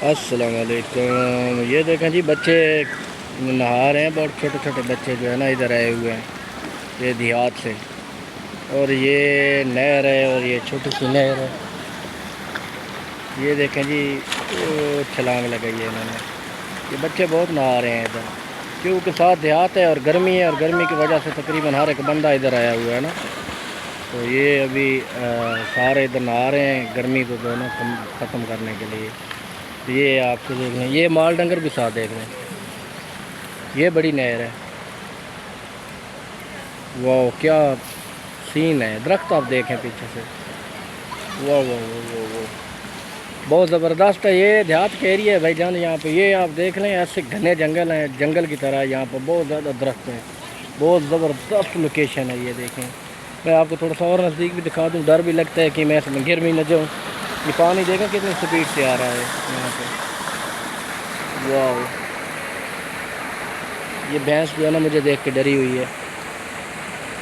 السلام علیکم۔ یہ دیکھیں جی بچے نہا رہے ہیں، بہت چھوٹے چھوٹے بچے جو ہے نا ادھر آئے ہوئے ہیں یہ دیہات سے، اور یہ نہر ہے اور یہ چھوٹی سی نہر ہے۔ یہ دیکھیں جی چھلانگ لگائی ہے انہوں نے، یہ بچے بہت نہا رہے ہیں ادھر کیونکہ ساتھ دیہات ہے اور گرمی ہے، اور گرمی کی وجہ سے تقریباً ہر ایک بندہ ادھر آیا ہوا ہے نا، تو یہ ابھی سارے ادھر نہا رہے ہیں گرمی کو جو ہے نا ختم کرنے کے لیے۔ یہ آپ کو دیکھ لیں، یہ مال ڈنگر بھی ساتھ دیکھ لیں، یہ بڑی نہر ہے۔ واہ کیا سین ہے، درخت آپ دیکھیں پیچھے سے، واہ واہ واہ واہ واہ، بہت زبردست ہے۔ یہ دیہات کا ایریا ہے بھائی جان، یہاں پہ یہ آپ دیکھ لیں ایسے گھنے جنگل ہیں، جنگل کی طرح یہاں پہ بہت زیادہ درخت ہیں، بہت زبردست لوکیشن ہے۔ یہ دیکھیں، میں آپ کو تھوڑا سا اور نزدیک بھی دکھا دوں، ڈر بھی لگتا ہے کہ میں اس میں گر بھی نہ جاؤں۔ یہ پانی دیکھیں کتنی سپیڈ سے آ رہا ہے یہاں پہ، واہ، یہ بھینس جو ہے نا مجھے دیکھ کے ڈری ہوئی ہے۔